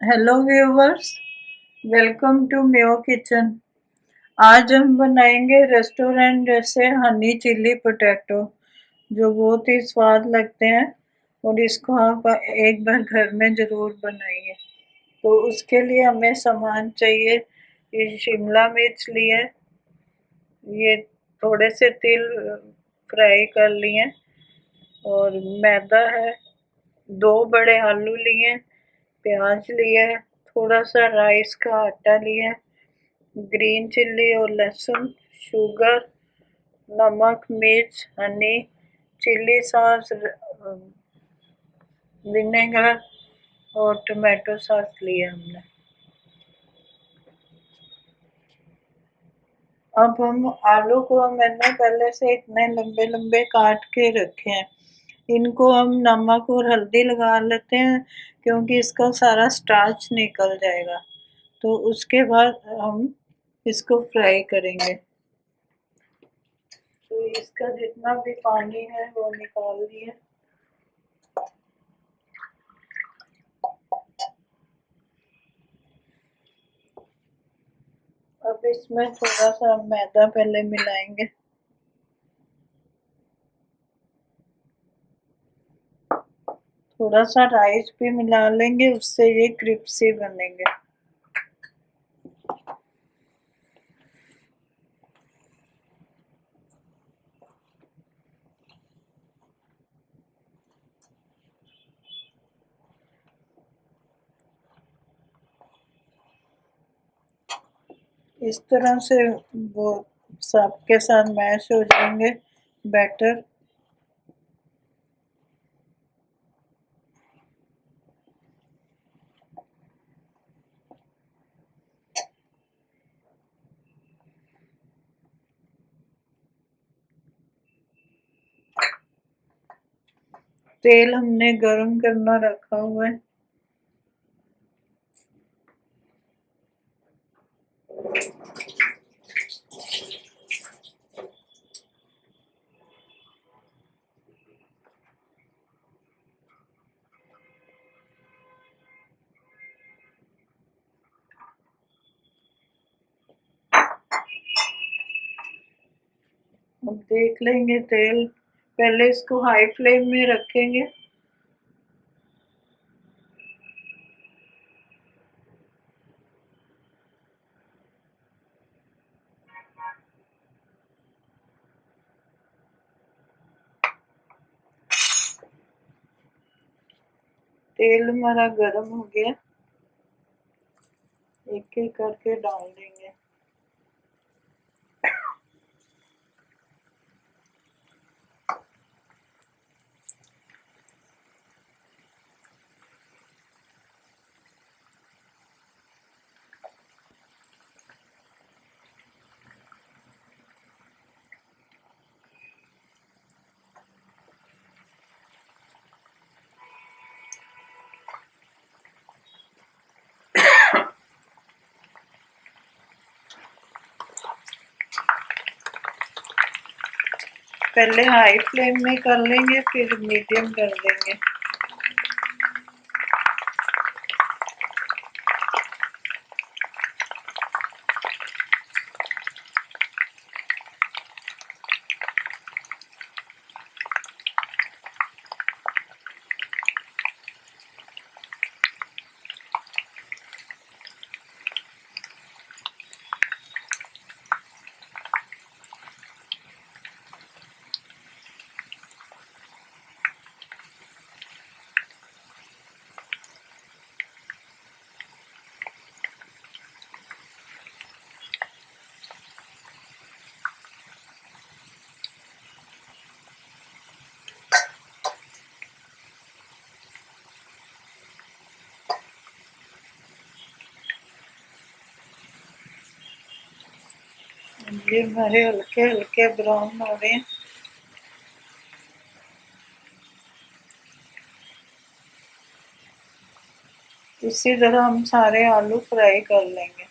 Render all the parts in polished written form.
Hello viewers, welcome to Mayo kitchen. आज हम बनाएंगे रेस्टोरेंट जैसे हनी चिल्ली पोटैटो, जो बहुत ही स्वाद लगते हैं। और इसको आप एक बार घर में ज़रूर बनाइए। तो उसके लिए हमें सामान चाहिए। ये शिमला मिर्च लिए, ये थोड़े से तिल फ्राई कर लिए, और मैदा है, 2 बड़े आलू लिए, प्याज लिया है, थोड़ा सा राइस का आटा लिया है, ग्रीन चिल्ली और लहसुन, शुगर, नमक, मिर्च, हनी, चिल्ली सॉस, विनेगर और टोमेटो सॉस लिया हमने। अब हम आलू को मैंने पहले से इतने लंबे लंबे काट के रखे हैं। इनको हम नमक और हल्दी लगा लेते हैं, क्योंकि इसका सारा स्टार्च निकल जाएगा। तो उसके बाद हम इसको फ्राई करेंगे। तो इसका जितना भी पानी है वो निकाल दिए। अब इसमें थोड़ा सा मैदा पहले मिलाएंगे। थोड़ा सा राइस भी मिला लेंगे, उससे ये क्रिस्पी बनेंगे। इस तरह से वो सबके साथ मैश हो जाएंगे बैटर। तेल हमने गरम करना रखा हुआ है। अब देख लेंगे तेल, पहले इसको हाई फ्लेम में रखेंगे। तेल हमारा गरम हो गया, एक एक करके डाल देंगे। पहले हाई फ्लेम में कर लेंगे, फिर मीडियम कर देंगे। ये हमारे हल्के हल्के ब्राउन हो रहे हैं। इसी तरह हम सारे आलू फ्राई कर लेंगे।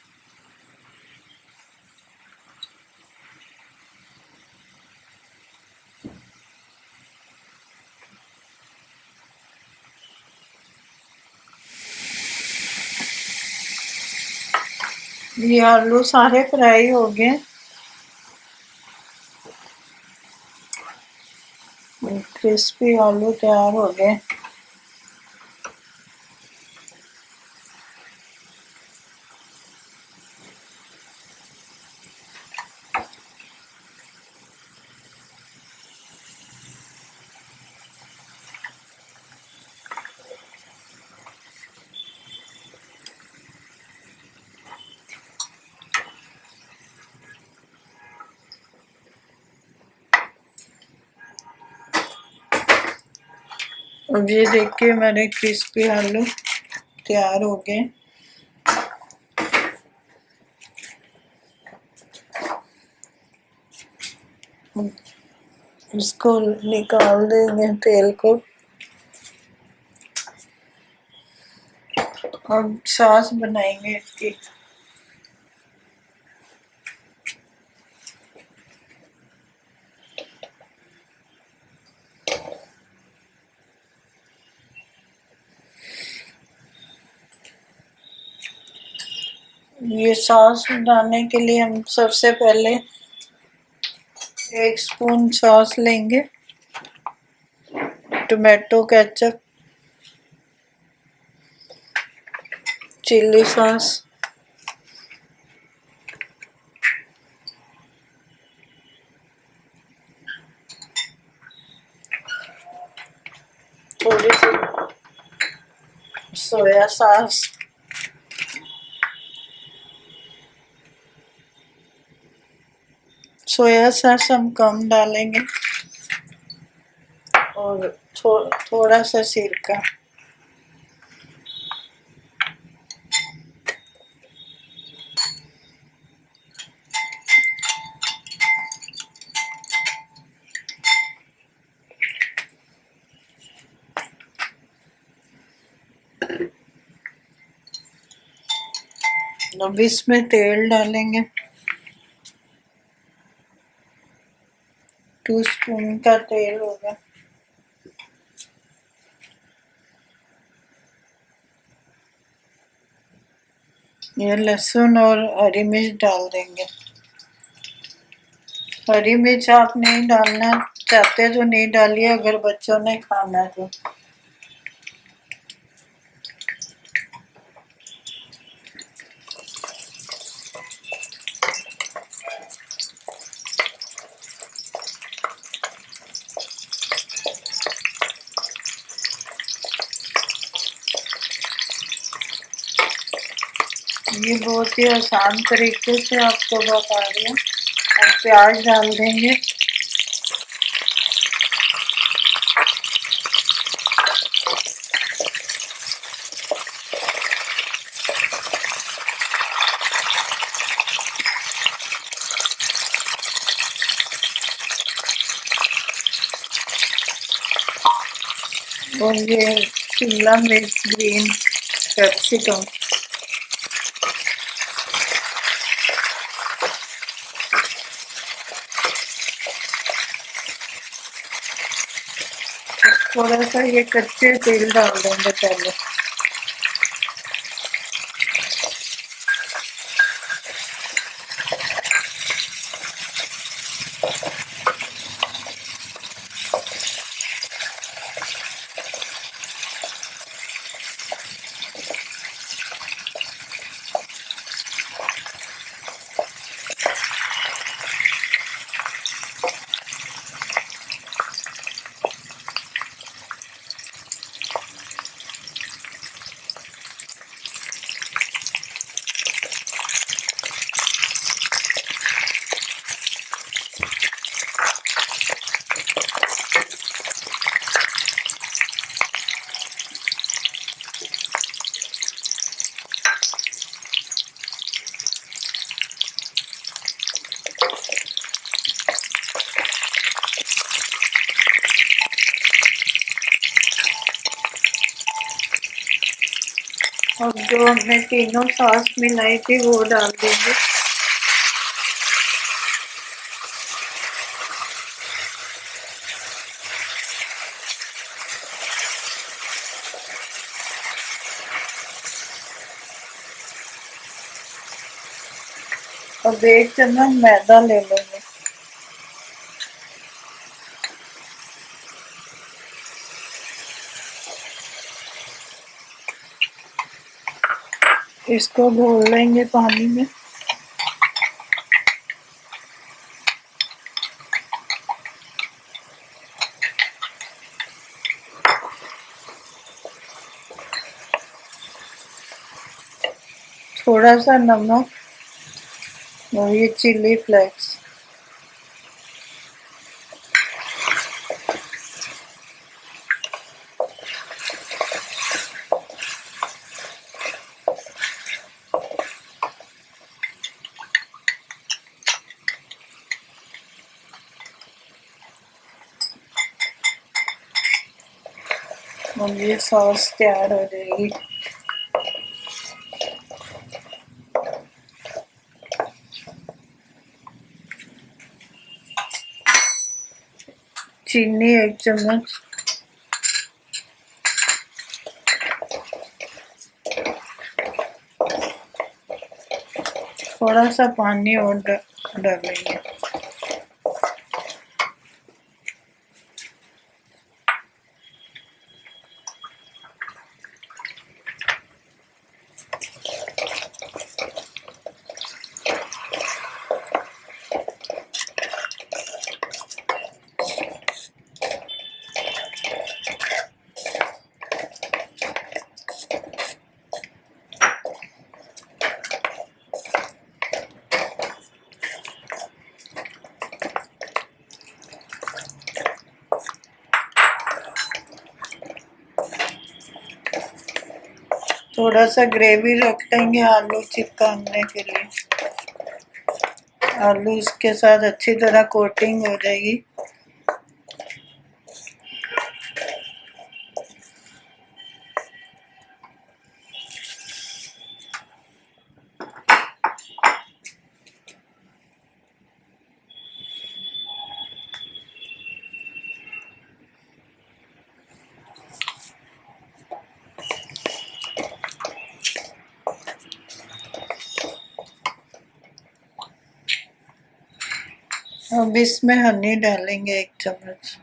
ये आलू सारे फ्राई हो गए, क्रिस्पी आलू तैयार हो गए। अब ये देखिए मेरे क्रिस्पी आलू तैयार हो गए। इसको निकाल देंगे तेल को। अब सॉस बनाएंगे इसकी। ये सॉस बनाने के लिए हम सबसे पहले 1 स्पून सॉस लेंगे, टोमेटो केचप, चिल्ली सॉस, थोड़ी सी सोया सॉस, सोया सॉस हम कम डालेंगे, और थोड़ा सा सिरका। अब इसमें तेल डालेंगे, 2 स्पून का तेल होगा। ये लहसुन और हरी मिर्च डाल देंगे। हरी मिर्च आप नहीं डालना चाहते तो नहीं डालिए, अगर बच्चों ने खाना है तो। ये बहुत ही आसान तरीके से आपको बता रही हूँ। अब प्याज डाल देंगे, और ये शिमला मिर्च, ग्रीन कैप्सिकम, थोड़ा सा ये कच्चे तेल डाल देंगे पहले। अब जो हमने तीनों सॉस मिलाई थी वो डाल देंगे। अब 1 चम्मच मैदा ले लेंगे। इसको घोल लेंगे पानी में। थोड़ा सा नमक और ये चिली फ्लेक्स। और ये सॉस तैयार हो जाएगी। चीनी 1 चम्मच, थोड़ा सा पानी और डालेंगे। थोड़ा सा ग्रेवी रख लेंगे आलू चिपकाने के लिए। आलू इसके साथ अच्छी तरह कोटिंग हो जाएगी। अब इसमें हनी डालेंगे 1 चम्मच।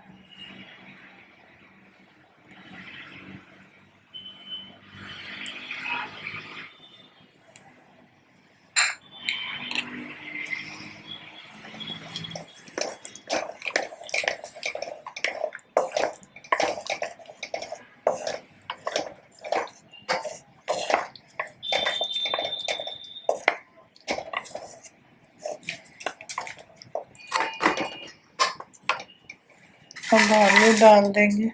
अब आलू डाल देंगे।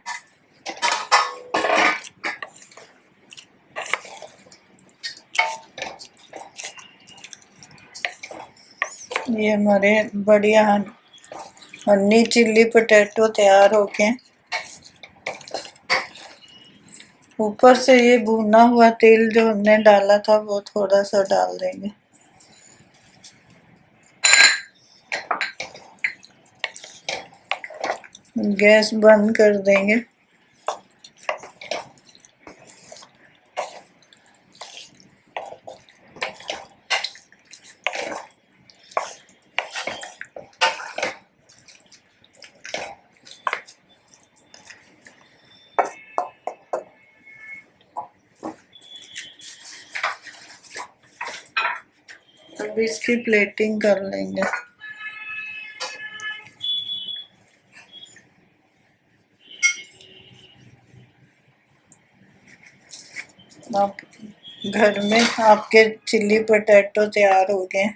ये हमारे बढ़िया हनी चिल्ली पोटैटो तैयार हो गए। ऊपर से ये भुना हुआ तेल जो हमने डाला था वो थोड़ा सा डाल देंगे। गैस बंद कर देंगे। अब इसकी प्लेटिंग कर लेंगे। आप घर में आपके चिल्ली पोटैटो तैयार हो गए।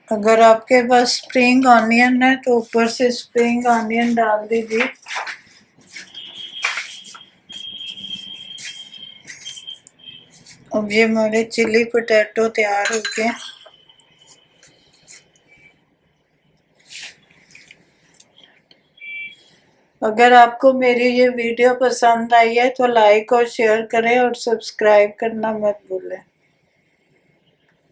अगर आपके पास स्प्रिंग ऑनियन है तो ऊपर से स्प्रिंग ऑनियन डाल दीजिए। अब ये हमारे चिली पोटैटो तैयार हो गए। अगर आपको मेरी ये वीडियो पसंद आई है तो लाइक और शेयर करें और सब्सक्राइब करना मत भूलें।